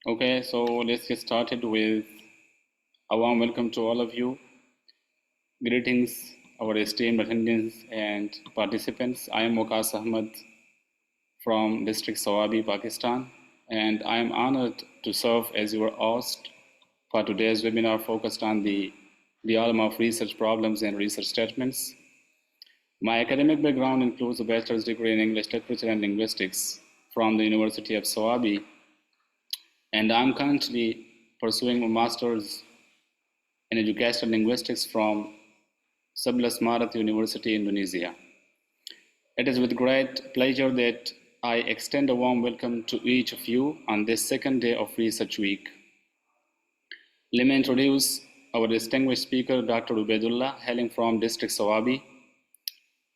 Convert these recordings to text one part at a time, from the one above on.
Okay, so let's get started with a warm welcome to all of you. Greetings, our esteemed attendants and participants. I am Waqas Ahmed from District Sawabi, Pakistan, and I am honored to serve as your host for today's webinar focused on the realm of research problems and research statements. My academic background includes a bachelor's degree in English Literature and Linguistics from the University of Sawabi, and I'm currently pursuing a master's in educational linguistics from Sebelas Maret University, Indonesia. It is with great pleasure that I extend a warm welcome to each of you on this second day of Research Week. Let me introduce our distinguished speaker, Dr. Ubaidullah, hailing from District Sawabi.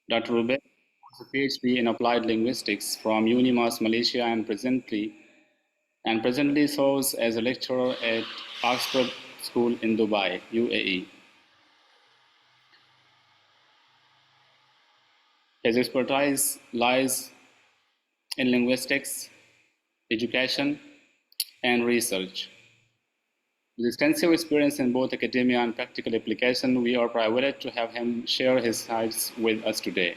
Dr. Ubaid has a PhD in Applied Linguistics from UNIMAS, Malaysia, and presently serves as a lecturer at Oxford School in Dubai, UAE. His expertise lies in linguistics, education, and research. With extensive experience in both academia and practical application, we are privileged to have him share his insights with us today,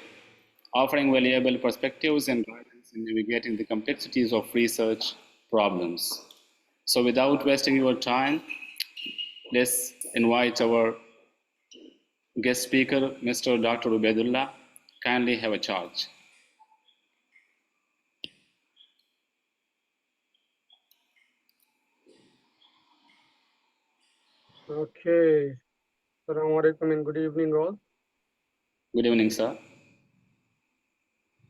offering valuable perspectives and guidance in navigating the complexities of research problems. So without wasting your time, let's invite our guest speaker, Mr. Dr. Ubaidullah. Kindly have a charge. Okay. Assalamu alaikum and good evening all. Good evening, sir.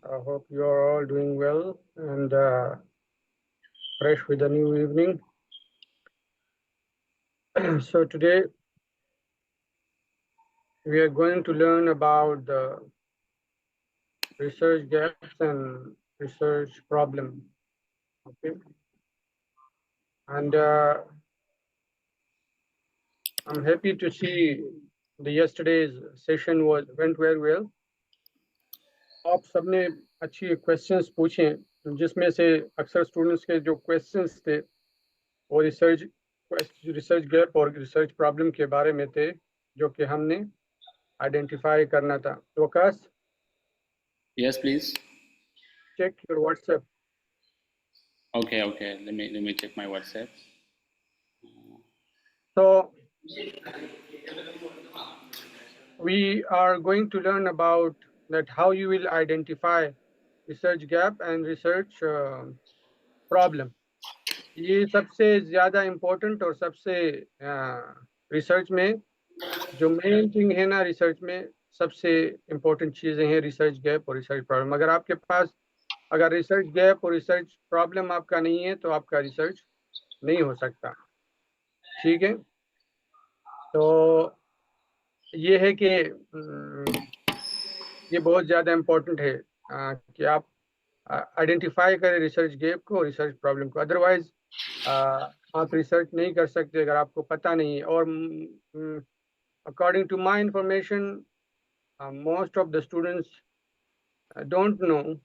I hope you are all doing well and fresh with a new evening. So today we are going to learn about the research gaps and research problem. Okay. And I'm happy to see the yesterday's session went very well. आप सबने अच्छी questions पूछे जिसमें से अक्सर students के जो questions थे वो रिसर्च गैप और रिसर्च प्रॉब्लम के बारे में थे जो कि हमने आइडेंटिफाई करना था. Waqas, Yes, please. check your WhatsApp. Okay. Let me check my WhatsApp. So we are going to learn about that how you will identify research gap and research problem. ये सबसे ज़्यादा इम्पोर्टेंट और सबसे रिसर्च में जो main thing है ना, research में सबसे इम्पोर्टेंट चीज़ें हैं रिसर्च गैप और रिसर्च प्रॉब्लम. अगर आपके पास अगर रिसर्च गैप और रिसर्च प्रॉब्लम आपका नहीं है तो आपका रिसर्च नहीं हो सकता. ठीक है, तो ये है कि ये बहुत ज़्यादा इम्पोर्टेंट है कि आप आइडेंटिफाई करें रिसर्च गैप को, रिसर्च प्रॉब्लम को. अदरवाइज आप रिसर्च नहीं कर सकते अगर आपको पता नहीं है. और according to my information, most of the students don't know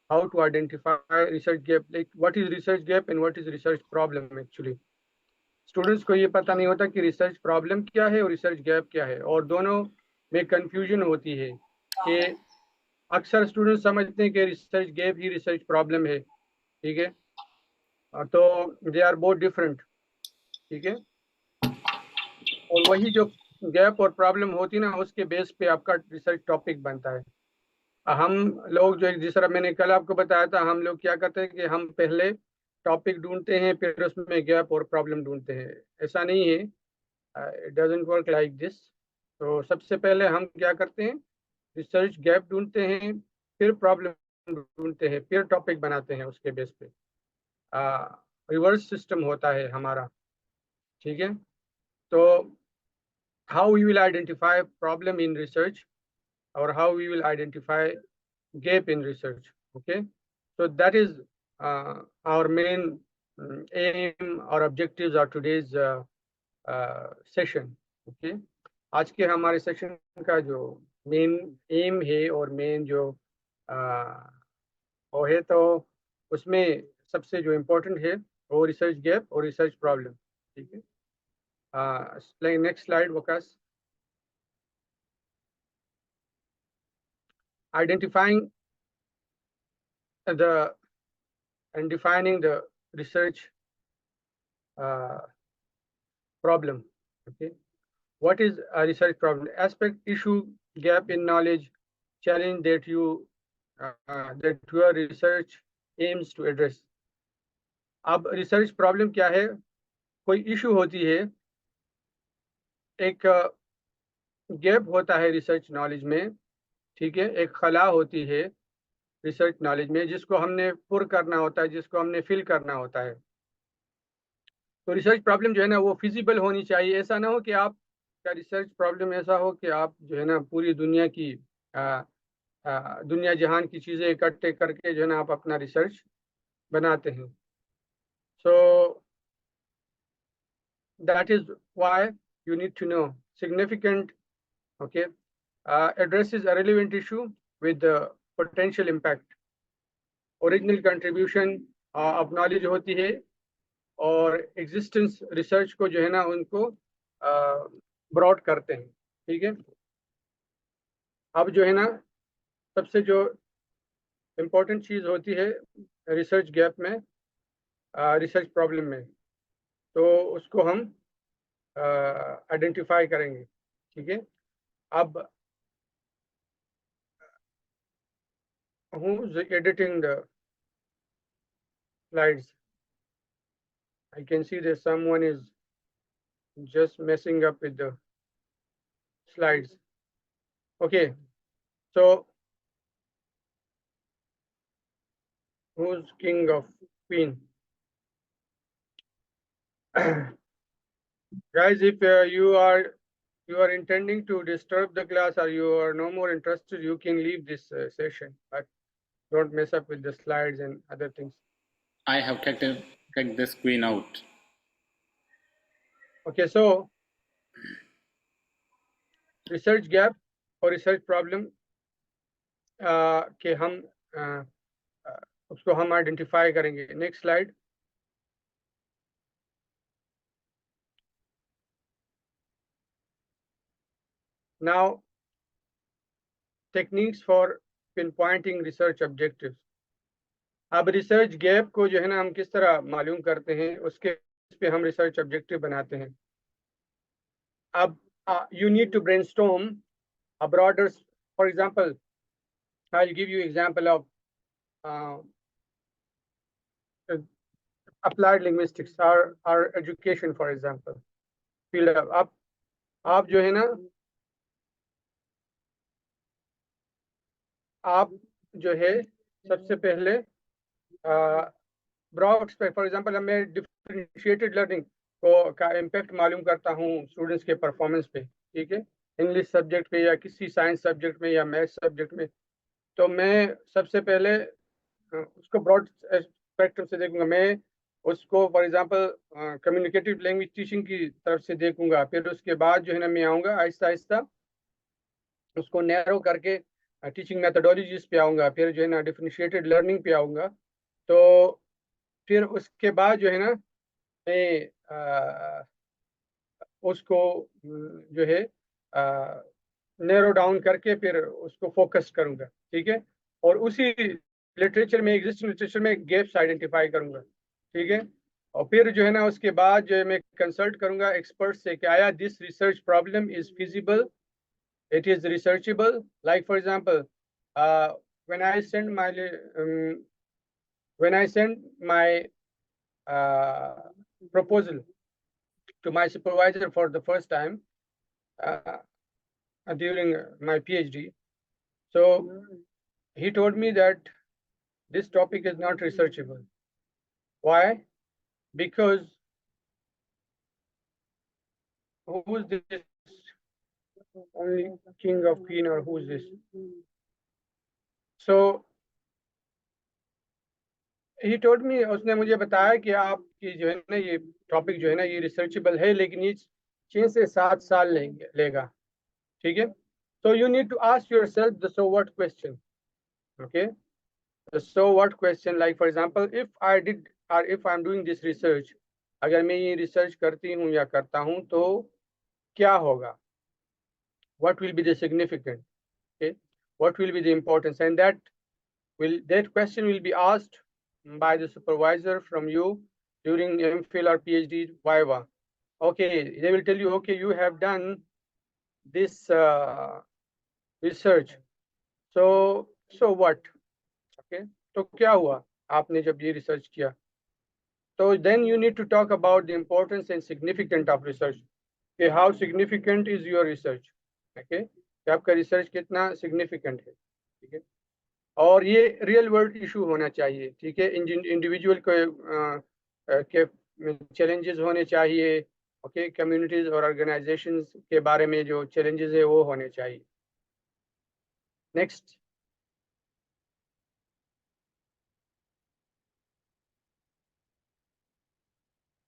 how to identify research gap, like what is research gap and what is research problem. Actually students को ये पता नहीं होता कि रिसर्च प्रॉब्लम क्या है और रिसर्च गैप क्या है, और दोनों में कंफ्यूजन होती है कि अक्सर स्टूडेंट्स समझते हैं कि रिसर्च गैप ही रिसर्च प्रॉब्लम है. ठीक है, तो दे आर बोथ डिफरेंट. ठीक है, और वही जो गैप और प्रॉब्लम होती है ना, उसके बेस पे आपका रिसर्च टॉपिक बनता है. हम लोग जो जिस तरह मैंने कल आपको बताया था, हम लोग क्या करते हैं कि हम पहले टॉपिक ढूंढते हैं फिर उसमें गैप और प्रॉब्लम ढूंढते हैं. ऐसा नहीं है, it doesn't work like this. तो सबसे पहले हम क्या करते हैं, रिसर्च गैप ढूंढते हैं, फिर प्रॉब्लम ढूंढते हैं, फिर टॉपिक बनाते हैं उसके बेस पे. रिवर्स सिस्टम होता है हमारा. ठीक है, तो how we will identify problem in research or how we will identify gap in research. Okay, so that is our main aim or objectives of today's session. Okay, आज के हमारे सेशन का जो मेन एम है और main जो वो है, तो उसमें सबसे जो इम्पोर्टेंट है वो रिसर्च गैप और रिसर्च प्रॉब्लम, ठीक है। Next slide Waqas. Identifying the and defining the research problem. Okay, what is a research problem? Aspect, issue, gap in knowledge, challenge that your research aims to address. अब research problem क्या है? कोई issue होती है, एक gap होता है research knowledge में, ठीक है, एक खला होती है रिसर्च नॉलेज में जिसको हमने पुर करना होता है, जिसको हमने फिल करना होता है। तो रिसर्च प्रॉब्लम जो है ना वो फिजिबल होनी चाहिए। ऐसा ना हो कि आप का रिसर्च प्रॉब्लम ऐसा हो कि आप जो है ना पूरी दुनिया की दुनिया जहान की चीज़ें इकट्ठे करके जो है ना आप अपना रिसर्च बनाते हैं। So that is why you need to know significant, okay, addresses a relevant issue with the potential impact. Original contribution of knowledge होती है और एग्जिस्टेंस रिसर्च को जो है ना उनको ब्रॉड करते हैं, ठीक है। अब जो है ना सबसे जो इम्पोर्टेंट चीज़ होती है रिसर्च गैप में, रिसर्च प्रॉब्लम में, तो उसको हम आइडेंटिफाई करेंगे, ठीक है। अब who's editing the slides? I can see that someone is just messing up with the slides. Okay, so who's king of queen? Guys, if you are intending to disturb the class or you are no more interested, you can leave this session, but don't mess up with the slides and other things. I have kicked this queen out. Okay, so research gap और research problem के हम उसको हम identify करेंगे। Next slide. Now techniques for pinpointing research objectives. अब research gap को जो है ना हम किस तरह मालूम करते हैं, उसके पे हम रिसर्च ऑब्जेक्टिव बनाते हैं। अब you need to brainstorm a broader, for example, I'll give you example of applied linguistics or education, for example, field of आप जो है ना आप जो है सबसे पहले ब्रॉड, फॉर एग्जांपल मैं डिफरेंशिएटेड लर्निंग को का इम्पैक्ट मालूम करता हूँ स्टूडेंट्स के परफॉर्मेंस पे, ठीक है, इंग्लिश सब्जेक्ट पे या किसी साइंस सब्जेक्ट में या मैथ्स सब्जेक्ट में। तो मैं सबसे पहले उसको ब्रॉड स्पेक्ट्रम से देखूंगा। मैं उसको for example communicative language teaching की तरफ से देखूंगा। फिर उसके बाद जो है ना मैं आऊँगा आहिस्ता आहिस्ता उसको नैरो करके टीचिंग मेथोडोलॉजीज पे आऊँगा। फिर जो है ना डिफरेंशिएटेड लर्निंग पे आऊँगा। तो फिर उसके बाद जो है ना मैं उसको जो है नैरो डाउन करके फिर उसको फोकस करूँगा, ठीक है। और उसी लिटरेचर में, एग्जिस्टिंग लिटरेचर में गैप्स आइडेंटिफाई करूँगा, ठीक है। और फिर जो है ना उसके बाद जो है मैं कंसल्ट करूँगा एक्सपर्ट से कि आया this research problem is feasible, it is researchable. Like for example, when I send my proposal to my supervisor for the first time during my PhD, so he told me that this topic is not researchable. Why? Because who is this? Only king of queen, or who is this? So he told me, उसने मुझे बताया कि आपकी जो है ना ये topic जो है ना ये रिसर्चेबल है, लेकिन ये 6 से 7 साल लेगा, ठीक है। So you need to ask yourself the so what question, okay. So what question, like for example, if I did or if I'm doing this research, अगर मैं ये रिसर्च करती हूँ या करता हूँ तो क्या होगा? What will be the significant? Okay, what will be the importance? And that question will be asked by the supervisor from you during MPhil or PhD Viva. Okay, they will tell you, okay, you have done this research. So what? Okay, तो क्या हुआ आपने जब ये research किया? So then you need to talk about the importance and significance of research. Okay, how significant is your research? Okay, कि आपका research कितना सिग्निफिकेंट है, ठीक है, और ये रियल वर्ल्ड इशू होना चाहिए, ठीक है, इंडिविजुअल के चैलेंजेस होने चाहिए, ओके, कम्युनिटीज और ऑर्गेनाइजेशंस के बारे में जो चैलेंजेस है वो होने चाहिए. Next.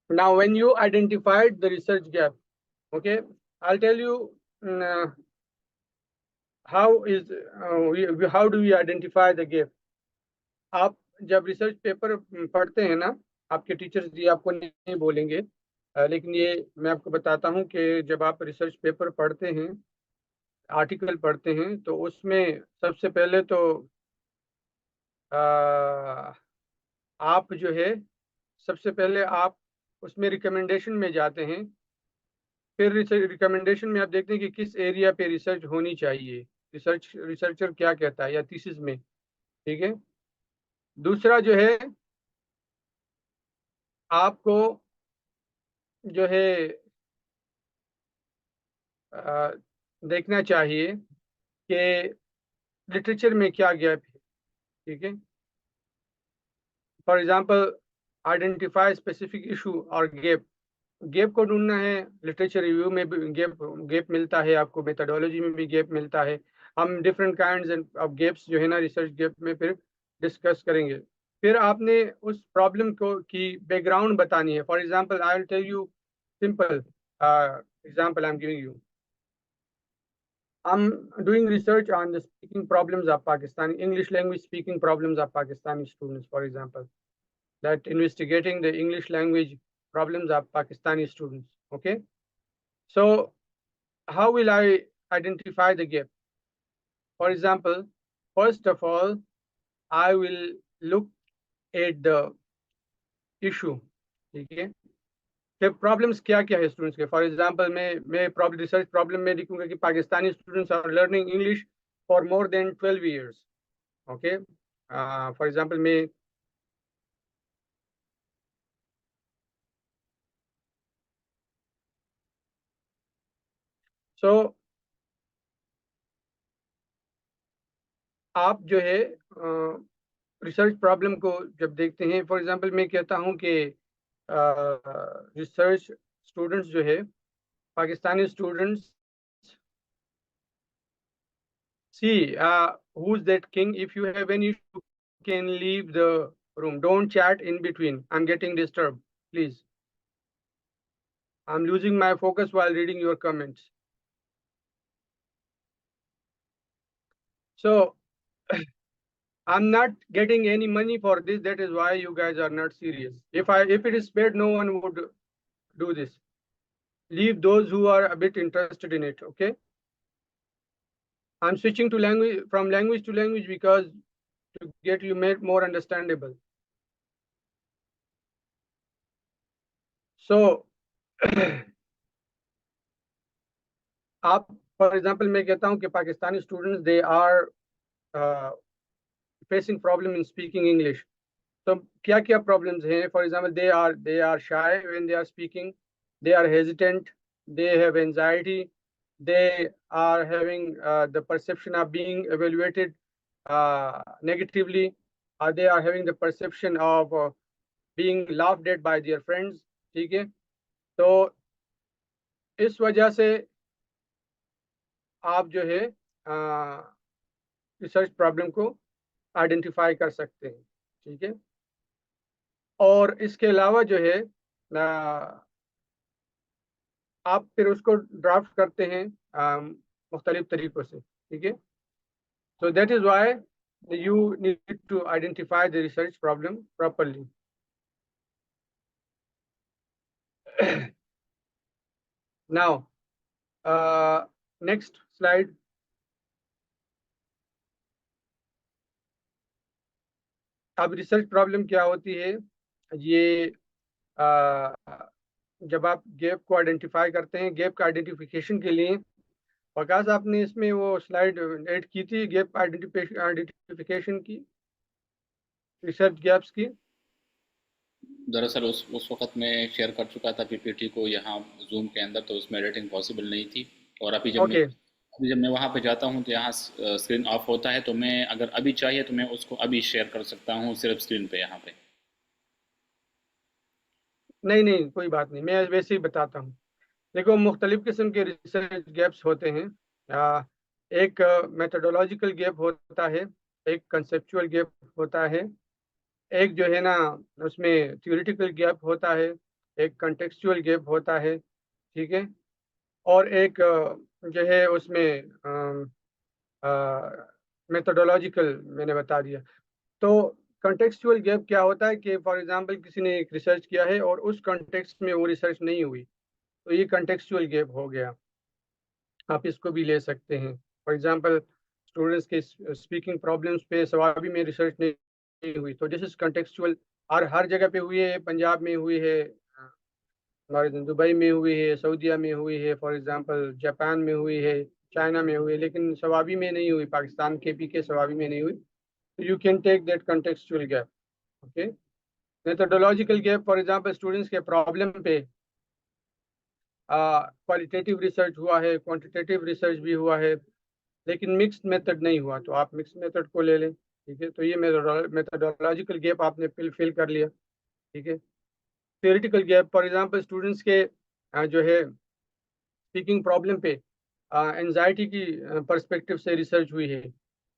Now, when you identified the research gap, okay, I'll tell you how do we identify the gap. आप जब रिसर्च पेपर पढ़ते हैं ना, आपके टीचर्स जी आपको नहीं बोलेंगे, लेकिन ये मैं आपको बताता हूँ कि जब आप रिसर्च पेपर पढ़ते हैं, आर्टिकल पढ़ते हैं, तो उसमें सबसे पहले तो आप जो है, सबसे पहले आप उसमें रिकमेंडेशन में जाते हैं, फिर रिकमेंडेशन में आप देखते हैं कि किस एरिया पे रिसर्च होनी चाहिए, रिसर्चर क्या कहता है, या थीसिस में, ठीक है. दूसरा जो है, आपको जो है देखना चाहिए कि लिटरेचर में क्या गैप है, ठीक है. For example, identify specific issue और गैप. गैप को ढूंढना है, लिटरेचर रिव्यू में भी गैप मिलता है आपको, मेथडोलॉजी में भी गैप मिलता है. हम डिफरेंट काइंड्स ऑफ गैप्स जो है ना रिसर्च गैप में फिर डिस्कस करेंगे. फिर आपने उस प्रॉब्लम को की बैकग्राउंड बतानी है. For example, I will tell you simple example I am giving you. I'm doing research on the speaking problems of Pakistani English language speaking problems of Pakistani students, for example, that investigating the English language problems of Pakistani students. Okay, so how will I identify the gap? For example, first of all, I will look at the issue. ठीक है, कि problems क्या क्या है students के. For example, मैं problem research problem में लिखूंगा कि Pakistani students are learning English for more than 12 years. Okay, for example मैं सो आप जो है रिसर्च प्रॉब्लम को जब देखते हैं, फॉर एग्जांपल मैं कहता हूं कि रिसर्च स्टूडेंट्स जो है, Pakistani students, see who's that king. If you have any issue, you can leave the room, don't chat in between, I'm getting disturbed, please. I'm losing my focus while reading your comments. So I'm not getting any money for this, that is why you guys are not serious. If it is paid, no one would do this. Leave those who are a bit interested in it. Okay, I'm switching to language, from language to language, because to get you made more understandable. So आप, for example मैं कहता हूं कि Pakistani students, they are facing problem in speaking English. तो क्या क्या problems हैं? For example, they are shy when they are speaking, they are hesitant, they have anxiety, they are having the perception of being evaluated negatively, or they are having the perception of being laughed at by their friends. ठीक है, तो इस वजह से आप जो है research problem को आइडेंटिफाई कर सकते हैं. ठीक है, और इसके अलावा जो है आप फिर उसको ड्राफ्ट करते हैं मुख्तलिफ तरीक़ों से. ठीक है, so that is why you need to identify the research problem properly. Now, next slide. अब रिसर्च प्रॉब्लम क्या होती है? ये जब आप गैप को आइडेंटिफाई करते हैं, गैप का आइडेंटिफिकेशन के लिए वकास आपने इसमें वो स्लाइड ऐड की थी गैप आइडेंटिफिकेशन की, रिसर्च गैप्स की। दरअसल उस वक्त मैं शेयर कर चुका था पीपीटी को यहाँ जूम के अंदर, तो उसमें एडिटिंग पॉसिबल नहीं थी। और ओके, अभी जब मैं वहाँ पे जाता हूँ तो यहाँ स्क्रीन ऑफ होता है, तो मैं अगर अभी चाहिए तो मैं उसको अभी शेयर कर सकता हूँ सिर्फ स्क्रीन पे यहाँ पे। नहीं नहीं कोई बात नहीं, मैं वैसे ही बताता हूँ। देखो, मुख्तलिफ किस्म के रिसर्च गैप्स होते हैं। एक मेथोडोलॉजिकल गैप होता है, एक कंसेप्चुअल गैप होता है, एक जो है ना उसमें थ्योरेटिकल गैप होता है, एक कंटेक्सचुअल गैप होता है, ठीक है। और एक जो है उसमें मेथोडोलॉजिकल मैंने बता दिया। तो कंटेक्सचुअल गैप क्या होता है कि फॉर एग्जांपल किसी ने एक रिसर्च किया है और उस कॉन्टेक्स्ट में वो रिसर्च नहीं हुई, तो ये कंटेक्सचुअल गैप हो गया। आप इसको भी ले सकते हैं। फॉर एग्जांपल स्टूडेंट्स के स्पीकिंग प्रॉब्लम्स पे सवाबी में रिसर्च नहीं हुई, तो दिस इज कंटेक्सचुअल। और हर जगह पे हुई है, पंजाब में हुई है, हमारे दुबई में हुई है, सऊदीया में हुई है, फॉर एग्जांपल जापान में हुई है, चाइना में हुई है, लेकिन सवाबी में नहीं हुई, पाकिस्तान के पी के सवाबी में नहीं हुई। तो you can take that contextual gap. Okay. Methodological gap, for example students के प्रॉब्लम पे क्वालिटेटिव रिसर्च हुआ है, क्वांटिटेटिव रिसर्च भी हुआ है, लेकिन मिक्स्ड मेथड नहीं हुआ, तो आप मिक्स्ड मेथड को ले लें, ठीक है। तो ये मेथोडोलॉजिकल गैप आपने फिल कर लिया, ठीक है। Theoretical gap, for example students के जो है स्पीकिंग प्रॉब्लम पे एंजाइटी की पर्सपेक्टिव से रिसर्च हुई है,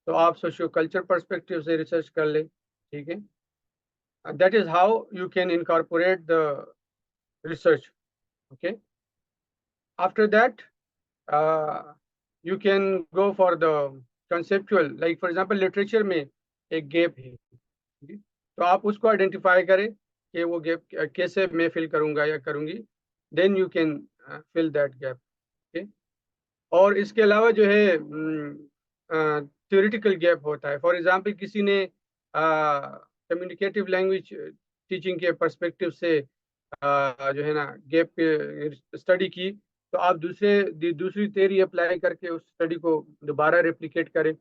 तो आप सोशियो कल्चर पर्सपेक्टिव से रिसर्च कर लें, ठीक है। That is how you can incorporate the research. Okay. After that you can go for the conceptual, like for example literature में एक गैप है, ठीक है? तो आप उसको आइडेंटिफाई करें कि वो गैप कैसे मैं फिल करूंगा या करूंगी, then you can fill that gap. Okay. और इसके अलावा जो है थ्योरेटिकल गैप होता है। फॉर एग्जांपल किसी ने कम्युनिकेटिव लैंग्वेज टीचिंग के पर्सपेक्टिव से जो है ना गैप स्टडी की, तो आप दूसरी theory अप्लाई करके उस स्टडी को दोबारा रेप्लिकेट करें,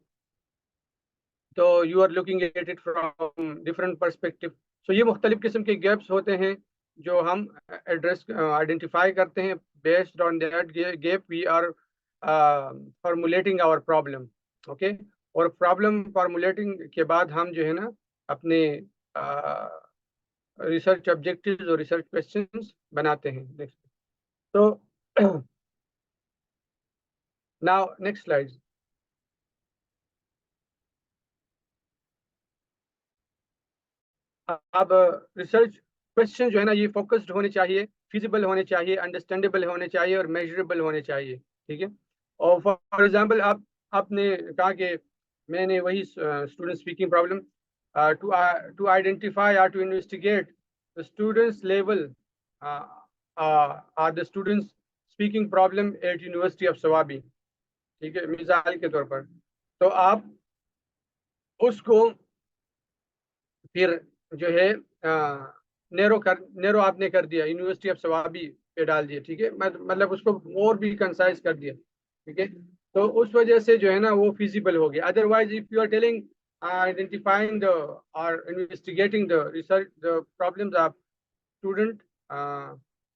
तो you are looking at it from different perspective. So ये मुख्तलिफ किस्म के गैप्स होते हैं जो हम एड्रेस आइडेंटिफाई करते हैं। Based on that gap we are formulating our problem. Okay. और प्रॉब्लम फॉर्मुलेटिंग के बाद हम जो है ना अपने रिसर्च ऑब्जेक्टिव्स और रिसर्च क्वेश्चंस बनाते हैं। नेक्स्ट। तो नाउ नेक्स्ट स्लाइड। अब रिसर्च क्वेश्चन जो है ना ये फोकस्ड होने चाहिए, फिजिबल होने चाहिए, अंडरस्टैंडेबल होने चाहिए और मेजरेबल होने चाहिए, ठीक है। और फॉर एग्जांपल आपने कहा कि मैंने वही student speaking problem to identify और to investigate the students level are the students speaking problem at university of Swabi, ठीक है, मिसाल के तौर पर। तो आप उसको फिर जो है नेरो आपने कर दिया, यूनिवर्सिटी ऑफ सवाबी पे डाल दिया, ठीक है। मतलब उसको और भी कंसाइज कर दिया, ठीक है। तो उस वजह से जो है ना वो फिजिबल हो गया। Otherwise if you are telling identifying the और investigating the research the problems of student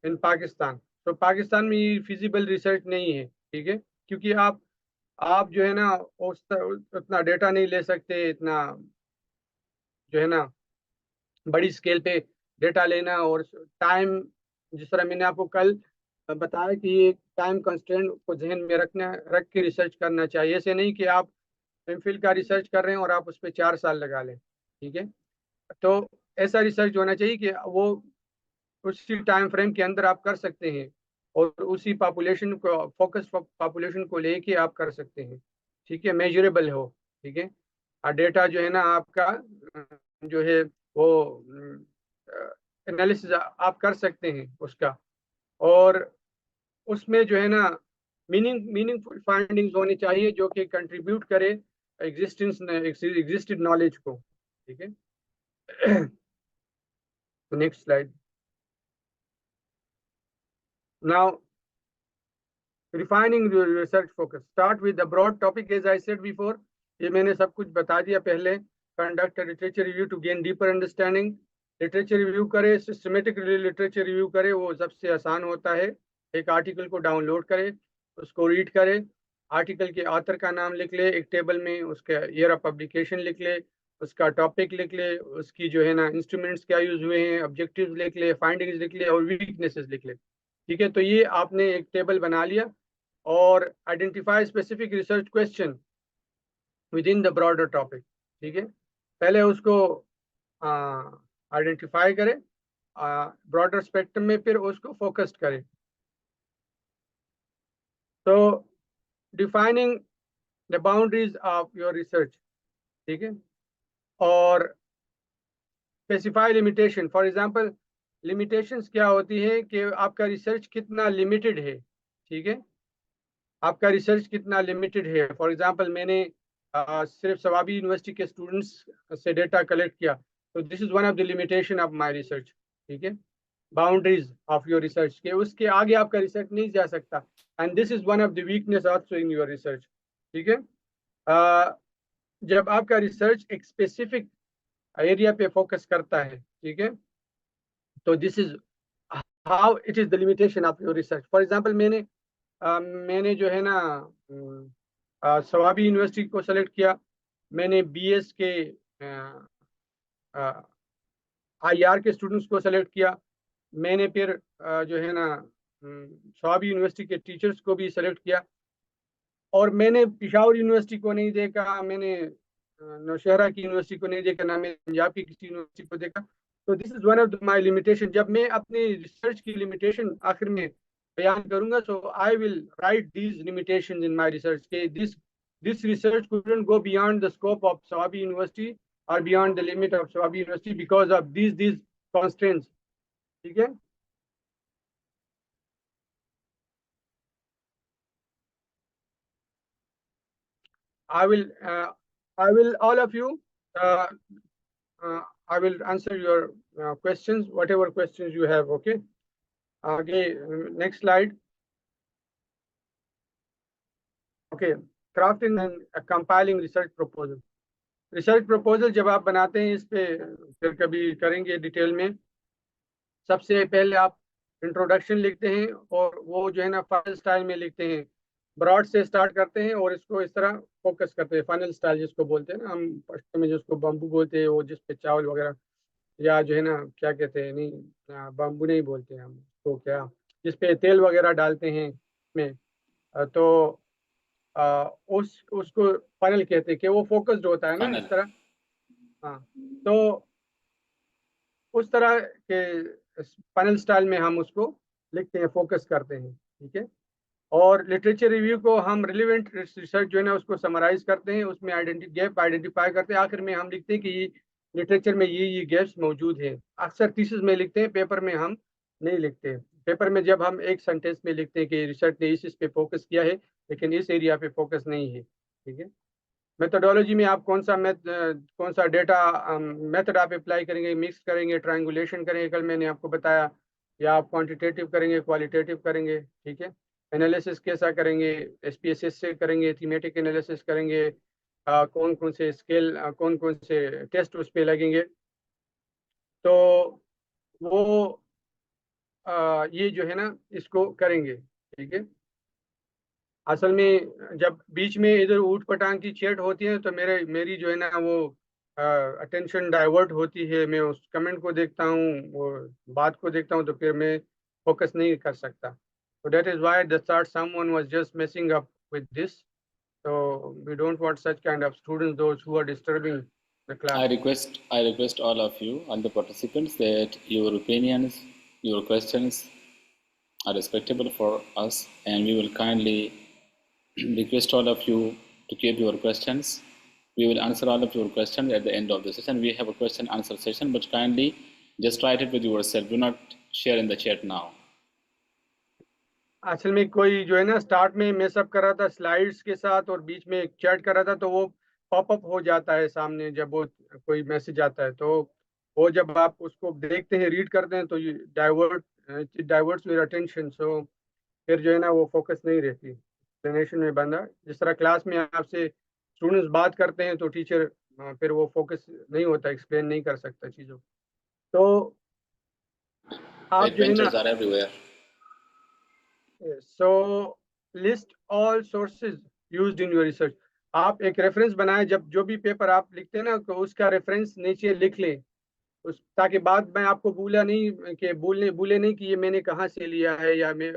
in Pakistan, तो पाकिस्तान में ये फिजिबल रिसर्च नहीं है, ठीक है। क्योंकि आप जो है ना उतना डेटा नहीं ले सकते, इतना जो है ना बड़ी स्केल पे डेटा लेना, और टाइम, जिस तरह मैंने आपको कल बताया कि ये टाइम कंस्ट्रेंट को जहन में रख के रिसर्च करना चाहिए। ऐसे नहीं कि आप एमफिल का रिसर्च कर रहे हैं और आप उस पर 4 साल लगा लें, ठीक है। तो ऐसा रिसर्च होना चाहिए कि वो उसी टाइम फ्रेम के अंदर आप कर सकते हैं और उसी पॉपुलेशन को, फोकस पॉपुलेशन को लेके आप कर सकते हैं, ठीक है, मेजरेबल हो, ठीक है। डेटा जो है ना आपका जो है वो एनालिसिस आप कर सकते हैं उसका, और उसमें जो है ना मीनिंगफुल फाइंडिंग्स होनी चाहिए जो कि कंट्रीब्यूट करे एग्जिस्टेड नॉलेज को। ठीक है। Next slide. Now refining research focus start with the broad topic as I said before. ये मैंने सब कुछ बता दिया पहले। Conduct literature review to gain deeper understanding. Literature review करे, सिस्टमेटिक लिटरेचर रिव्यू करे, वो सबसे आसान होता है। एक आर्टिकल को डाउनलोड करे, उसको रीड करे, आर्टिकल के ऑथर का नाम लिख ले, एक टेबल में उसका ईयर ऑफ पब्लिकेशन लिख ले, उसका टॉपिक लिख ले, उसकी जो है ना इंस्ट्रूमेंट्स क्या यूज हुए हैं, ऑब्जेक्टिव्स लिख ले, फाइंडिंग्स लिख ले और वीकनेसेस लिख ले। ठीक है, तो ये आपने एक टेबल बना लिया। और identify specific research question with in the broader topic. ठीक है, पहले उसको आइडेंटिफाई करें ब्रॉडर स्पेक्ट्रम में, फिर उसको फोकस्ड करें। तो defining the boundaries of your research. ठीक है, और specify limitation. For example limitations क्या होती है कि आपका रिसर्च कितना लिमिटेड है। ठीक है, आपका रिसर्च कितना लिमिटेड है। फॉर एग्जांपल मैंने सिर्फ सवाबी यूनिवर्सिटी के स्टूडेंट्स से डेटा कलेक्ट किया, तो this is one of the limitation of my research. ठीक है, बाउंड्रीज ऑफ योर रिसर्च के उसके आगे आपका रिसर्च नहीं जा सकता, and this is one of the weakness also in your research. ठीक है, जब आपका रिसर्च एक स्पेसिफिक एरिया पे फोकस करता है, ठीक है, तो this is how it is the limitation of your research. For example मैंने जो है ना सवाबी यूनिवर्सिटी को सेलेक्ट किया, मैंने बीएस के आईआर के स्टूडेंट्स को सेलेक्ट किया, मैंने फिर जो है ना सवाबी यूनिवर्सिटी के टीचर्स को भी सेलेक्ट किया, और मैंने पिशावर यूनिवर्सिटी को नहीं देखा, मैंने नौशहरा की यूनिवर्सिटी को नहीं देखा, ना मैंने पंजाब की किसी यूनिवर्सिटी को देखा। तो this is one of my limitation. जब मैं अपनी रिसर्च की लिमिटेशन आखिर में बयान करूंगा, so I will write these limitations in my research के this research couldn't go beyond the scope of Sawabi University or beyond the limit of Sawabi University because of these constraints. ठीक है, I will all of you uh, I will answer your questions, whatever questions you have. Okay, आगे next slide. Okay, crafting and compiling research proposal. Research proposal जब आप बनाते हैं, इस पे फिर कभी करेंगे डिटेल में। सबसे पहले आप इंट्रोडक्शन लिखते हैं, और वो जो है ना फाइनल स्टाइल में लिखते हैं। ब्रॉड से स्टार्ट करते हैं और इसको इस तरह फोकस करते हैं। फाइनल स्टाइल जिसको बोलते हैं ना हम पश्चिम में, जिसको बम्बू बोलते हैं, वो जिस पे चावल वगैरह, या जो है ना क्या कहते हैं, नहीं बम्बू नहीं बोलते हैं हम तो, क्या जिस पे तेल वगैरह डालते हैं में, तो उसको फाइनल कहते हैं कि वो फोकस्ड होता है ना इस Funnel. तरह। हाँ, तो उस तरह के फाइनल स्टाइल में हम उसको लिखते हैं, फोकस करते हैं। ठीक है, और लिटरेचर रिव्यू को हम रिलेवेंट रिसर्च जो है ना उसको समराइज करते हैं, उसमें गैप आइडेंटिफाई करते हैं, आखिर में हम लिखते हैं कि लिटरेचर में ये गैप्स मौजूद हैं। अक्सर थीसिस में लिखते हैं, पेपर में हम नहीं लिखते। पेपर में जब हम एक सेंटेंस में लिखते हैं कि रिसर्च ने इस पे फोकस किया है, लेकिन इस एरिया पे फोकस नहीं है। ठीक है, मेथोडोलॉजी में आप कौन सा डेटा मेथड आप अप्लाई करेंगे, मिक्स करेंगे, ट्रायंगुलेशन करेंगे, कल मैंने आपको बताया, या आप क्वांटिटेटिव करेंगे, क्वालिटेटिव करेंगे। ठीक है, एनालिसिस कैसा करेंगे, एसपीएसएस से करेंगे, थीमेटिक एनालिसिस करेंगे, कौन कौन से स्केल, कौन कौन से टेस्ट उस पर लगेंगे। तो वो ये जो है ना इसको करेंगे। ठीक है, असल में जब बीच में इधर ऊट पटांग की चैट होती है, तो मेरी जो है ना वो अटेंशन डाइवर्ट होती है, मैं उस कमेंट को देखता हूँ, वो बात को देखता हूँ, तो फिर मैं फोकस नहीं कर सकता। तो that is why the thought someone was just messing up with this. so we don't want such kind of students, those who are disturbing the class. I request all of you and the participants that your opinions, your questions are respectable for us, and we will kindly request all of you to keep your questions We will answer all of your questions at the end of the session. We have a question answer session, but kindly just write it with yourself. Do not share in the chat now. असल में कोई जो है ना start में mess up कर रहा था स्लाइड्स के साथ और बीच में एक चैट कर रहा था, तो वो पॉपअप हो जाता है सामने जब वो कोई मैसेज आता है, तो वो जब आप उसको देखते हैं, रीड करते हैं, तो ये डाइवर्ट्स योर अटेंशन। सो फिर जो है ना वो फोकस नहीं रहती, एक्सप्लेनेशन में बंदा जिस तरह क्लास में आपसे स्टूडेंट्स बात करते हैं तो टीचर फिर वो फोकस नहीं होता, एक्सप्लेन नहीं कर सकता चीज़ों को। तो आप जो है ना Adventures are everywhere. So list all sources used in your research. आप एक रेफरेंस बनाएं, जब जो भी पेपर आप लिखते हैं ना तो उसका रेफरेंस नीचे लिख लें, उस ताकि बाद में आपको भूले नहीं कि ये मैंने कहाँ से लिया है या मैं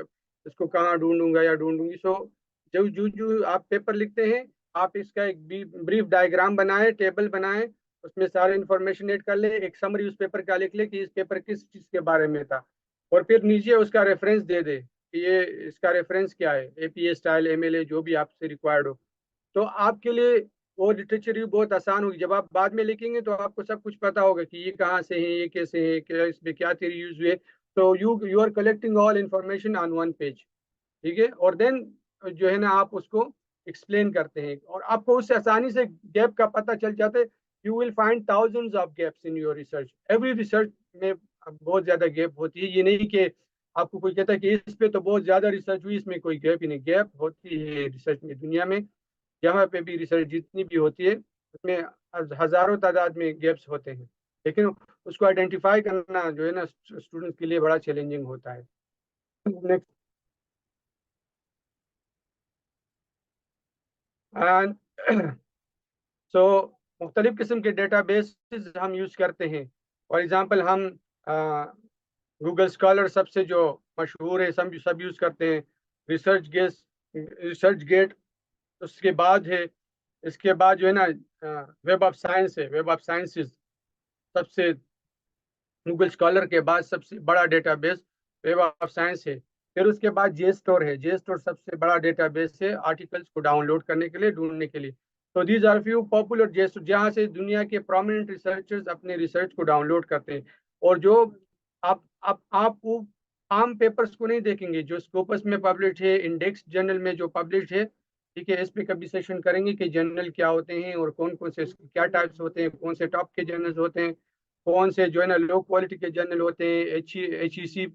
इसको कहाँ ढूंढूंगा या ढूंढूंगी। सो जो जो जो आप पेपर लिखते हैं, आप इसका एक ब्रीफ डायग्राम बनाएं, टेबल बनाएं, उसमें सारे इंफॉर्मेशन ऐड कर ले, एक समरी उस पेपर का लिख ले कि इस पेपर किस चीज़ के बारे में था, और फिर नीचे उसका रेफरेंस दे दे कि ये इसका रेफरेंस क्या है, एपीए स्टाइल, एमएलए, जो भी आपसे रिक्वायर्ड हो। तो आपके लिए वो लिटरेचर रिव्यू बहुत आसान होगी। जब आप बाद में लिखेंगे तो आपको सब कुछ पता होगा कि ये कहाँ से है, ये कैसे है, क्या इसमें क्या थ्योरी यूज हुए। तो you are collecting all information on one page, ठीक है। और देन जो है ना आप उसको एक्सप्लेन करते हैं और आपको उससे आसानी से गैप का पता चल जाता है। You will find thousands of gaps in your research. Every research में बहुत ज्यादा गैप होती है, ये नहीं कि आपको कोई कहता है कि इस पे तो बहुत ज्यादा रिसर्च हुई, इसमें कोई गैप ही नहीं। गैप होती है रिसर्च में, दुनिया में जहाँ पे भी रिसर्च जितनी भी होती है उसमें हजारों तादाद में गैप्स होते हैं, लेकिन उसको आइडेंटिफाई करना जो है ना स्टूडेंट्स के लिए बड़ा चैलेंजिंग होता है। नेक्स्ट, एंड सो मुख्तलिफ किस्म के डेटाबेस हम यूज करते हैं। फॉर एग्जांपल हम गूगल स्कॉलर सबसे जो मशहूर है, सब यूज करते हैं। रिसर्च गेट उसके बाद है। इसके बाद जो है ना वेब ऑफ साइंस है, वेब ऑफ साइंसेस सबसे, गूगल स्कॉलर के बाद सबसे बड़ा डेटाबेस वेब ऑफ साइंस है। फिर उसके बाद जे स्टोर है, जे स्टोर सबसे बड़ा डेटाबेस है आर्टिकल्स को डाउनलोड करने के लिए, ढूंढने के लिए। तो these are few popular JSTOR जहाँ से दुनिया के प्रोमिनेंट रिसर्चर्स अपने रिसर्च को डाउनलोड करते हैं। और जो आप वो आम पेपर्स को नहीं देखेंगे जो स्कोपस में पब्लिश है, इंडेक्स जर्नल में जो पब्लिश है, ठीक है। इस पे कभी सेशन करेंगे कि जर्नल क्या होते हैं और कौन कौन से क्या टाइप्स होते हैं, कौन से टॉप के जर्नल्स होते हैं, कौन से जो है ना लो क्वालिटी के जर्नल होते हैं। एच ई सी,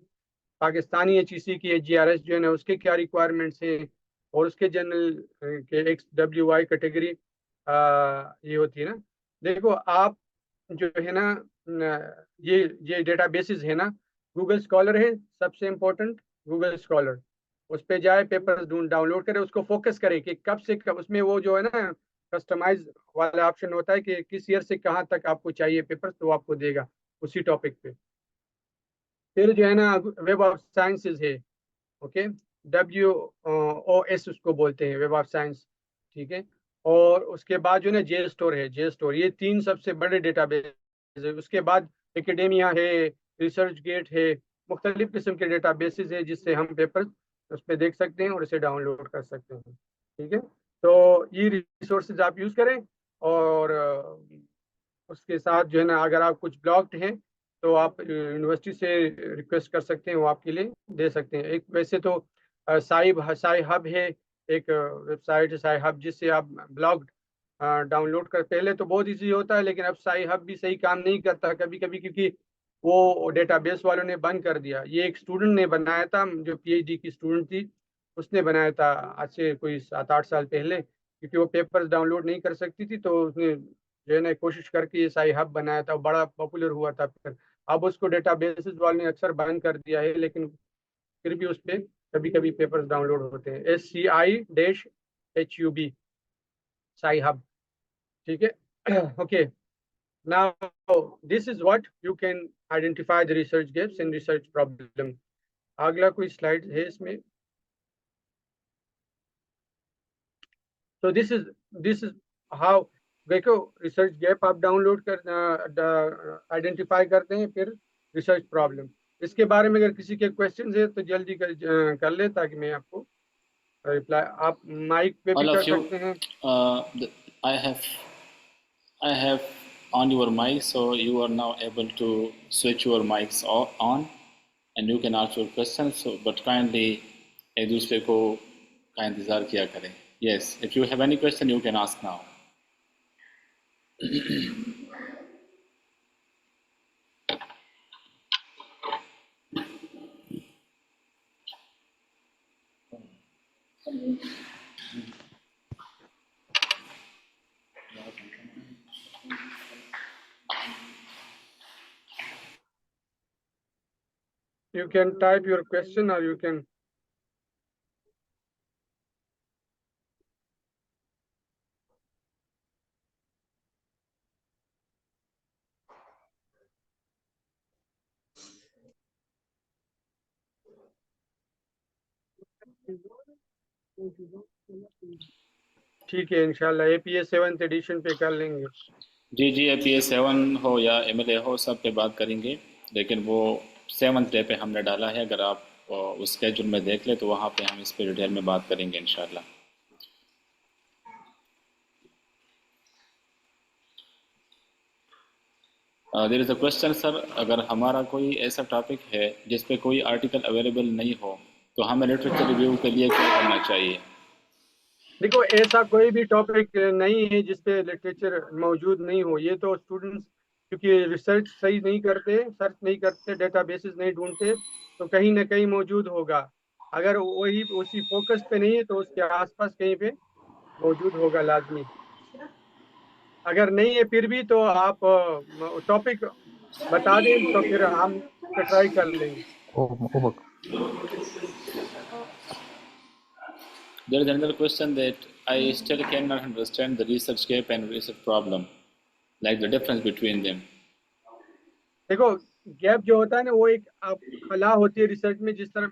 पाकिस्तानी एच ई सी की GRS जो है ना उसके क्या रिक्वायरमेंट्स हैं, और उसके जर्नल के XWI कैटेगरी ये होती है ना। देखो आप जो है ना ये डेटाबेसेस है ना, गूगल स्कॉलर है सबसे इम्पोर्टेंट। गूगल स्कॉलर उस पे जाए, पेपर डाउनलोड करे, उसको फोकस करे कि कब से कब, उसमें वो जो है ना कस्टमाइज वाला ऑप्शन होता है कि किस ईयर से कहाँ तक आपको चाहिए पेपर, तो आपको देगा उसी टॉपिक पे। फिर जो है ना वेब ऑफ साइंसेज है, ओके, WOS उसको बोलते हैं, वेब ऑफ साइंस, ठीक है। और उसके बाद जो है ना जे स्टोर है, जे स्टोर, ये तीन सबसे बड़े डेटाबेस है। उसके बाद एकेडेमिया है, रिसर्च गेट है, मुख्तलिफ किस्म के डेटाबेसेस है जिससे हम पेपर उस पर देख सकते हैं और इसे डाउनलोड कर सकते हैं, ठीक है। तो ये रिसोर्सेज आप यूज़ करें। और उसके साथ जो है ना अगर आप कुछ ब्लॉक्ड हैं तो आप यूनिवर्सिटी से रिक्वेस्ट कर सकते हैं, वो आपके लिए दे सकते हैं। एक वैसे तो साई हब है, एक वेबसाइट है साई हब, जिससे आप ब्लॉग डाउनलोड कर, पहले तो बहुत इजी होता है लेकिन अब साई हब भी सही काम नहीं करता कभी कभी, क्योंकि वो डेटाबेस वालों ने बंद कर दिया। ये एक स्टूडेंट ने बनाया था, जो PhD की स्टूडेंट थी, उसने बनाया था आज से कोई 7-8 साल पहले, क्योंकि वो पेपर्स डाउनलोड नहीं कर सकती थी, तो उसने जो है ना कोशिश करके ये साई हब बनाया था, बड़ा पॉपुलर हुआ था। फिर अब उसको डेटाबेसेस वालों ने अक्सर बैन कर दिया है, लेकिन फिर भी उस पर कभी कभी पेपर्स डाउनलोड होते हैं। SCI-HUB, साई हब, ठीक है। Okay, now this is what you can identify the research gaps in research problem. अगला कोई स्लाइड है इसमें? तो दिस इज हाउ, देखो रिसर्च गैप आप डाउनलोड कर आइडेंटिफाई करते हैं, फिर रिसर्च प्रॉब्लम। इसके बारे में अगर किसी के क्वेश्चन है तो जल्दी कर ले, ताकि मैं आपको रिप्लाई, आप माइक पे भी All कर of you, सकते हैं। uh, I have I have on your mic, so you are now able to switch your mics on, and you can ask your questions. So, but kindly एक दूसरे को का इंतज़ार किया करें. Yes, if you have any question, you can ask now. You can type your question or you can. ठीक है, इंशाल्लाह APS 7th एडिशन पे कर लेंगे. जी जी, APS 7 हो या MLA हो, सब पे बात करेंगे, लेकिन वो 7th डे पे हमने डाला है. अगर आप उस स्केड्यूल में देख ले तो वहाँ पे हम इस पे डिटेल में बात करेंगे इंशाल्लाह. There is a question sir, अगर हमारा कोई ऐसा टॉपिक है जिस पे कोई आर्टिकल अवेलेबल नहीं हो तो हमें लिटरेचर रिव्यू के लिए क्या करना चाहिए? देखो, ऐसा कोई भी टॉपिक नहीं है जिसपे लिटरेचर मौजूद नहीं हो. ये तो स्टूडेंट्स क्योंकि रिसर्च सही नहीं करते, सर्च नहीं करते, डेटाबेसेस नहीं ढूंढते, तो कहीं ना कहीं मौजूद होगा. अगर वही उसी फोकस पे नहीं है तो उसके आसपास कहीं पे मौजूद होगा लाजमी. अगर नहीं है फिर भी तो आप टॉपिक बता दें तो फिर हम ट्राई कर लेंगे. There is another question that I still cannot understand the research gap and research problem, like the difference between them. देखो, गैप जो होता है ना, वो एक खला होती है रिसर्च में. जिस तरह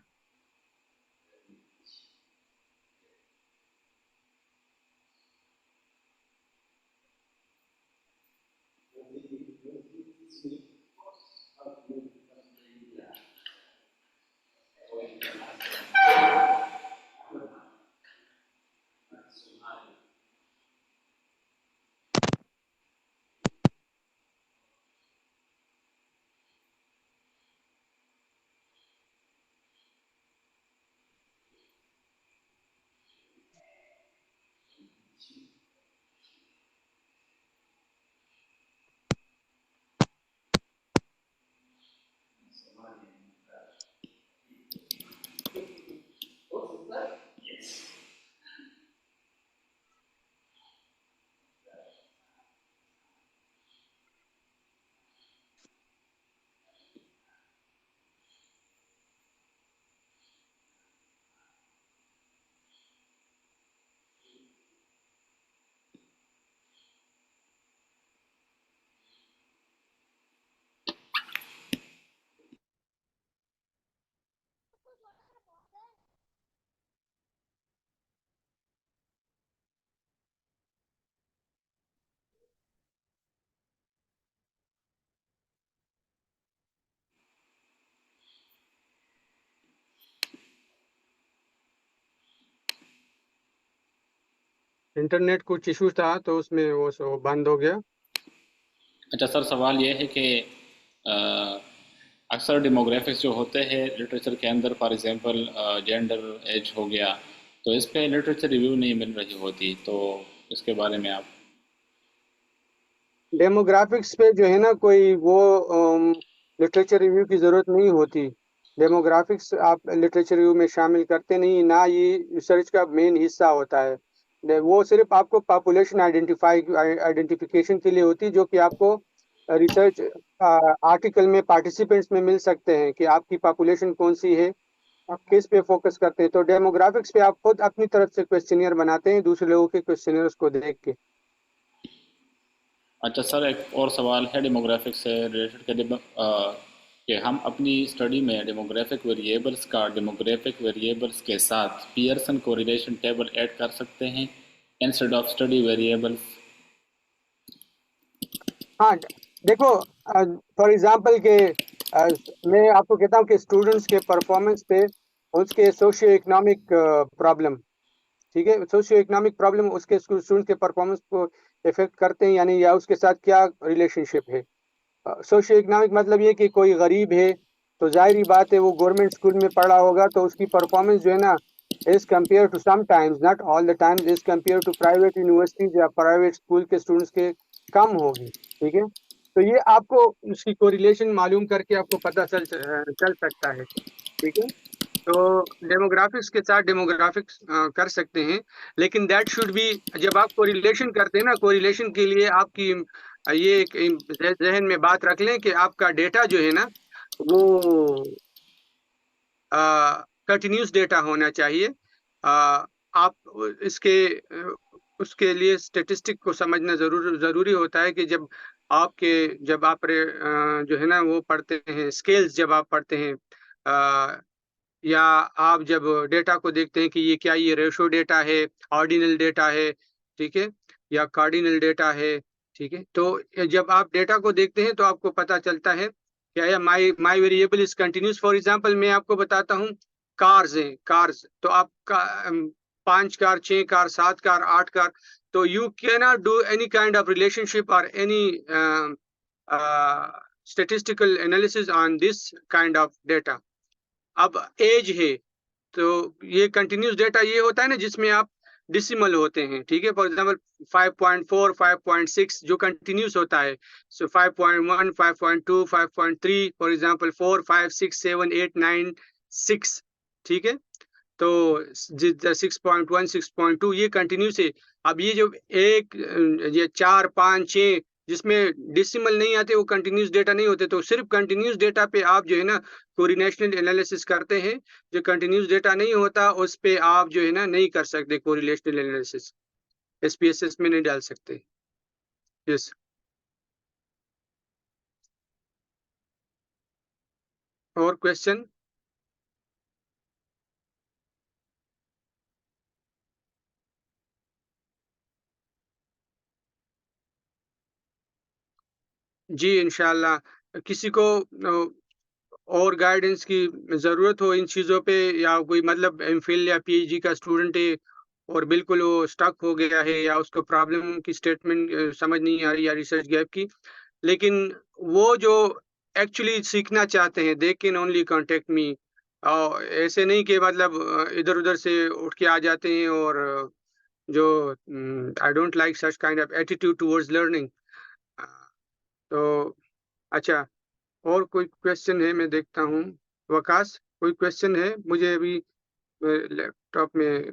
इंटरनेट कुछ इशू था तो उसमें वो सो बंद हो गया. अच्छा सर, सवाल ये है कि अक्सर डेमोग्राफिक्स जो होते हैं लिटरेचर के अंदर, फॉर एग्जांपल जेंडर, एज हो गया, तो इस पे लिटरेचर रिव्यू नहीं मिल रही होती, तो इसके बारे में आप. डेमोग्राफिक्स पे जो है ना, कोई वो लिटरेचर रिव्यू की जरूरत नहीं होती. डेमोग्राफिक्स आप लिटरेचर रिव्यू में शामिल करते नहीं, ना ये रिसर्च का मेन हिस्सा होता है. वो सिर्फ आपको पॉपुलेशन आइडेंटिफिकेशन के लिए होती है, जो कि आपको रिसर्च आर्टिकल में पार्टिसिपेंट्स में मिल सकते हैं कि आपकी पॉपुलेशन कौन सी है, आप किस पे फोकस करते हैं. तो डेमोग्राफिक्स पे आप खुद अपनी तरफ से क्वेश्चनियर बनाते हैं दूसरे लोगों के क्वेश्चनियर्स को देख के. अच्छा सर, एक और सवाल है डेमोग्राफिक्स से रिलेटेड कि हम अपनी स्टडी में डेमोग्राफिक वेरिएबल्स के साथ पियर्सन कोरिलेशन टेबल ऐड कर सकते हैं इंस्टेड ऑफ स्टडी वेरिएबल्स. हाँ, देखो, फॉर एग्जांपल के मैं आपको कहता हूँ कि स्टूडेंट्स के परफॉर्मेंस पे उसके सोशियो इकोनॉमिक प्रॉब्लम, ठीक है, सोशियो इकोनॉमिक प्रॉब्लम उसके स्टूडेंट्स के परफॉर्मेंस को इफेक्ट करते हैं यानी, या उसके साथ क्या रिलेशनशिप है। सोशियो इकोनॉमिक मतलब ये कि कोई गरीब है तो जाहिर ही बात है वो गवर्नमेंट स्कूल में पढ़ा होगा तो उसकी परफॉर्मेंस जो है ना, as compare to some times, not all the times, as compare to private universities या प्राइवेट स्कूल के स्टूडेंट्स के कम होगी। ठीक है, तो ये आपको उसकी कोरिलेशन मालूम करके आपको पता चल सकता है। ठीक है, तो डेमोग्राफिक्स के साथ डेमोग्राफिक्स कर सकते हैं, लेकिन दैट शुड बी, जब आप कोरिलेशन करते हैं ना, कोरिलेशन के लिए आपकी ये एक जहन में बात रख लें कि आपका डेटा जो है ना वो कंटिन्यूस डेटा होना चाहिए। आप इसके उसके लिए स्टेटिस्टिक को समझना जरूरी होता है कि जब आप जो है ना वो पढ़ते हैं स्केल्स, जब आप पढ़ते हैं या आप जब डेटा को देखते हैं कि ये क्या, ये रेशो डेटा है, ऑर्डिनल डेटा है, ठीक है, या कार्डिनल डेटा है। ठीक है, तो जब आप डेटा को देखते हैं तो आपको पता चलता है क्या है, my my variable is continuous. For example मैं आपको बताता हूँ, कार्स हैं, कार्स तो आपका 5 कार, 6 कार, 7 कार, 8 कार, तो you can not do any kind of relationship और any statistical analysis on this kind of data. अब एज है तो ये कंटिन्यूस डेटा ये होता है ना जिसमें आप डिसिमल होते हैं। ठीक है, फॉर एग्जांपल 5.4, 5.6 जो कंटिन्यूस होता है, सो 5.1, 5.2, 5.3, फॉर एग्जांपल 4, 5, 6, 7, 8, 9, 6। ठीक है, तो 6.1, 6.2 ये कंटिन्यूस है। अब ये जो ये 4, 5, 6 जिसमें डेसिमल नहीं आते वो कंटिन्यूस डेटा नहीं होते। तो सिर्फ कंटिन्यूस डेटा पे आप जो है ना कोरिलेशनल एनालिसिस करते हैं। जो कंटिन्यूस डेटा नहीं होता उस पे आप जो है ना नहीं कर सकते कोरिलेशनल एनालिसिस, एसपीएसएस में नहीं डाल सकते। यस, और क्वेश्चन? जी इंशाल्लाह, किसी को और गाइडेंस की ज़रूरत हो इन चीज़ों पे, या कोई मतलब एमफिल या पीएचडी का स्टूडेंट है और बिल्कुल वो स्टक हो गया है, या उसको प्रॉब्लम की स्टेटमेंट समझ नहीं आ रही, या रिसर्च गैप की, लेकिन वो जो एक्चुअली सीखना चाहते हैं they can only contact me. ऐसे नहीं कि मतलब इधर उधर से उठ के आ जाते हैं, और जो I don't like such kind of attitude towards learning. तो अच्छा, और कोई क्वेश्चन है? मैं देखता हूँ। वकास, कोई क्वेश्चन है? मुझे अभी लैपटॉप में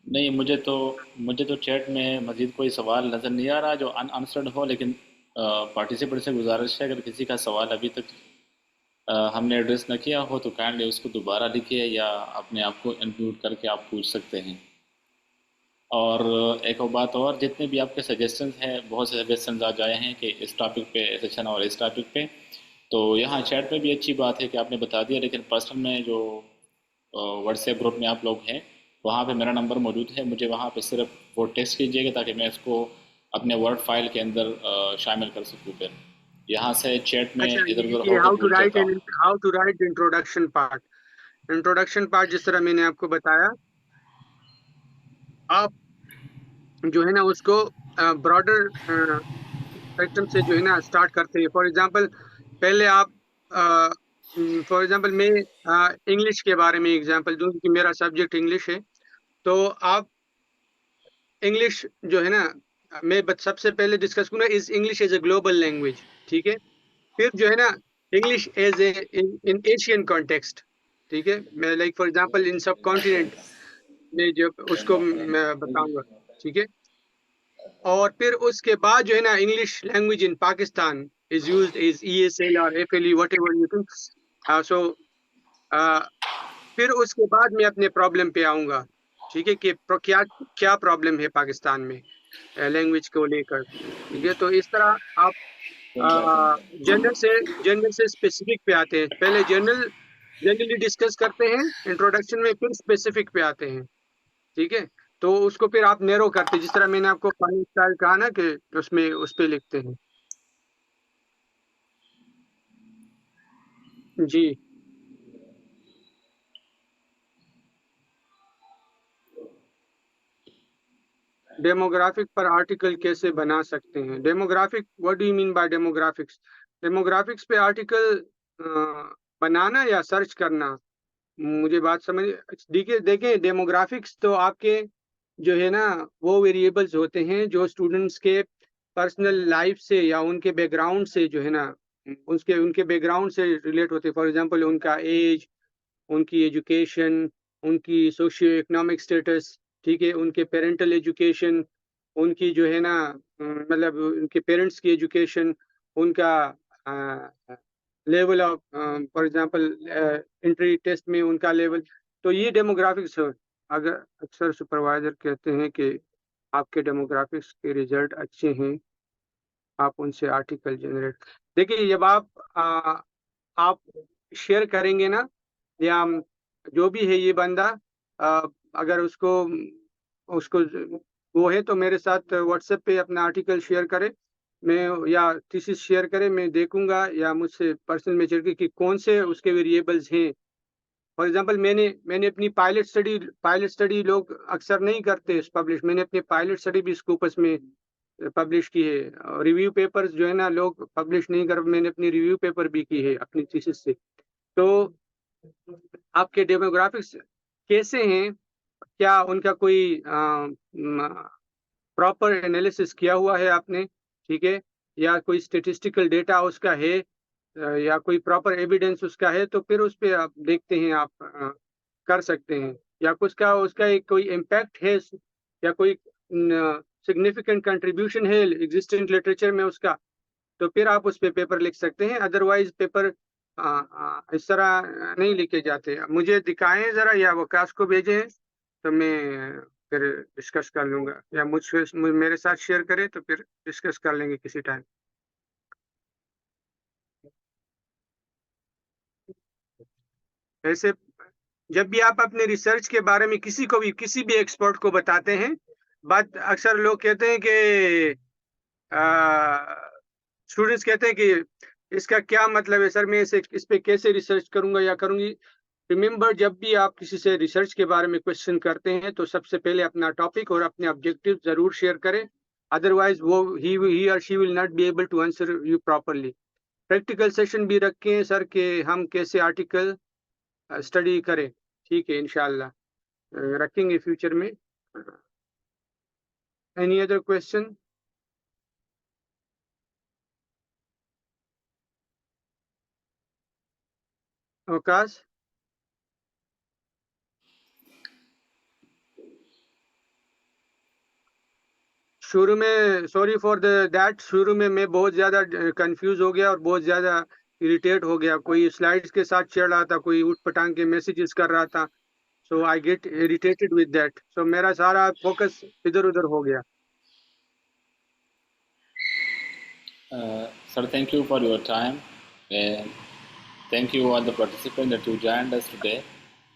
नहीं, मुझे तो चैट में मज़ीद कोई सवाल नज़र नहीं आ रहा जो अनआंसर्ड हो, लेकिन पार्टिसिपेंट से गुजारिश है, अगर किसी का सवाल अभी तक हमने एड्रेस न किया हो तो काइंडली उसको दोबारा लिखिए, या अपने आप को इंक्लूड करके आप पूछ सकते हैं। और एक और बात, और जितने भी आपके सजेशंस हैं, बहुत से सजेशंस आ जाए हैं कि इस टॉपिक पे सेशन और इस टॉपिक पे, तो यहाँ चैट में भी अच्छी बात है कि आपने बता दिया, लेकिन पर्सनल में जो व्हाट्सएप ग्रुप में आप लोग हैं वहाँ पे मेरा नंबर मौजूद है, मुझे वहाँ पे सिर्फ वो टेक्स्ट कीजिएगा ताकि मैं इसको अपने वर्ड फाइल के अंदर शामिल कर सकूँ। फिर यहाँ से चैट में अच्छा, इधर उधर ये हो तो भूल जाता हूँ। How to write introduction part. Introduction part जिस तरह मैंने आपको बताया, आप जो है ना उसको ब्रॉडर स्पेक्ट्रम से जो है ना स्टार्ट करते हैं। फॉर एग्जांपल, पहले आप फॉर एग्जांपल मैं इंग्लिश के बारे में एग्जांपल दूं कि मेरा सब्जेक्ट इंग्लिश है। तो आप इंग्लिश जो है ना, सबसे पहले डिस्कस करूंगा is English as a global language. ठीक है, फिर जो है ना English as a in Asian context. ठीक है, मैं लाइक फॉर एग्जांपल इन सब कॉन्टिनेंट में जब उसको मैं बताऊंगा। ठीक है, और फिर उसके बाद जो है ना English language in Pakistan is used is ESL और एफएलई वट एवर यू थिंक। सो फिर उसके बाद मैं अपने प्रॉब्लम पे आऊंगा। ठीक है, कि क्या क्या प्रॉब्लम है पाकिस्तान में लैंग्वेज को लेकर। ठीक है, तो इस तरह आप जनरल से स्पेसिफिक पे आते हैं। पहले जनरली डिस्कस करते हैं इंट्रोडक्शन में, फिर स्पेसिफिक पे आते हैं। ठीक है, तो उसको फिर आप नैरो करते हैं, जिस तरह मैंने आपको फाइल स्टाइल कहा ना कि उसमें उस पे लिखते हैं। जी डेमोग्राफिक पर आर्टिकल कैसे बना सकते हैं? Demographic, what do you mean by demographics? Demographics पे आर्टिकल बनाना या सर्च करना? मुझे बात समझ देखिए देखें, डेमोग्राफिक्स तो आपके जो है ना वो वेरिएबल्स होते हैं जो स्टूडेंट्स के पर्सनल लाइफ से या उनके बैकग्राउंड से जो है ना उसके उनके बैकग्राउंड से रिलेट होते हैं। फॉर एग्जांपल उनका एज, उनकी एजुकेशन, उनकी सोशियो इकोनॉमिक स्टेटस, ठीक है, उनके पेरेंटल एजुकेशन, उनकी जो है ना मतलब उनके पेरेंट्स की एजुकेशन, उनका level of for example entry test में उनका लेवल। तो ये डेमोग्राफिक्स है। अगर अक्सर सुपरवाइजर कहते हैं कि आपके डेमोग्राफिक्स के रिजल्ट अच्छे हैं, आप उनसे आर्टिकल जनरेट देखिए। जब आप शेयर करेंगे ना या जो भी है ये बंदा, अगर उसको उसको वो है तो मेरे साथ व्हाट्सएप पे अपना आर्टिकल शेयर करे, मैं या थीसिस शेयर करे, मैं देखूंगा या मुझसे पर्सनल मैसेज कि कौन से उसके वेरिएबल्स हैं। फॉर एग्जांपल मैंने अपनी पायलट स्टडी लोग अक्सर नहीं करते पब्लिश। मैंने अपनी पायलट स्टडी भी स्कूपस में पब्लिश की है। रिव्यू पेपर्स जो है ना लोग पब्लिश नहीं कर, मैंने अपनी रिव्यू पेपर भी की है अपनी थीसिस से। तो आपके डेमोग्राफिक्स कैसे हैं? क्या उनका कोई प्रॉपर एनालिसिस किया हुआ है आपने, ठीक है, या कोई स्टेटिस्टिकल डेटा उसका है, या कोई प्रॉपर एविडेंस उसका है, तो फिर उस पे आप देखते हैं, आप कर सकते हैं। या कुछ का उसका एक कोई इम्पैक्ट है या कोई सिग्निफिकेंट कंट्रीब्यूशन है एग्जिस्टिंग लिटरेचर में उसका, तो फिर आप उस पे पेपर लिख सकते हैं। अदरवाइज पेपर इस तरह नहीं लिखे जाते। मुझे दिखाएं जरा या वकास को भेजें तो मैं फिर डिस्कस कर लूंगा, या मुझसे मेरे साथ शेयर करें तो फिर डिस्कस कर लेंगे किसी टाइम। ऐसे जब भी आप अपने रिसर्च के बारे में किसी भी एक्सपर्ट को बताते हैं, बात अक्सर लोग कहते हैं कि स्टूडेंट्स कहते हैं कि इसका क्या मतलब है सर, मैं इस पे कैसे रिसर्च करूंगा या करूंगी। रिमेंबर, जब भी आप किसी से रिसर्च के बारे में क्वेश्चन करते हैं तो सबसे पहले अपना टॉपिक और अपने ऑब्जेक्टिव जरूर शेयर करें। अदरवाइज वो ही और she will not be able to answer you properly. Practical session भी रखें सर कि हम कैसे आर्टिकल स्टडी करें। ठीक है, इंशाल्लाह रखेंगे फ्यूचर में। Any other question? अवकाश? शुरू में सॉरी फॉर दैट, शुरू में मैं बहुत ज़्यादा कंफ्यूज हो गया और बहुत ज़्यादा इरिटेट हो गया। कोई स्लाइड्स के साथ चढ़ रहा था, कोई उठ पटांग के मैसेजेस कर रहा था। So I get irritated with that. So मेरा सारा फोकस इधर उधर हो गया। Sir, thank you for your time, and thank you all the participants that you joined us today.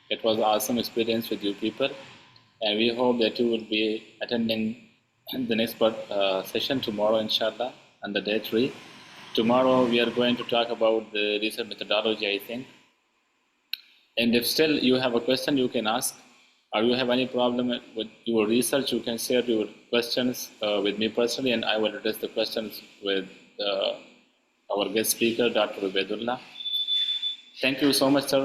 It was awesome experience with you people, and we hope that you will be attending the next session tomorrow, inshallah, on the day 3. Tomorrow we are going to talk about the research methodology, I think. And if still you have a question, you can ask, or you have any problem with your research, you can share your questions with me personally, and I will address the questions with our guest speaker, Dr. Ubaidullah. Thank you so much, sir.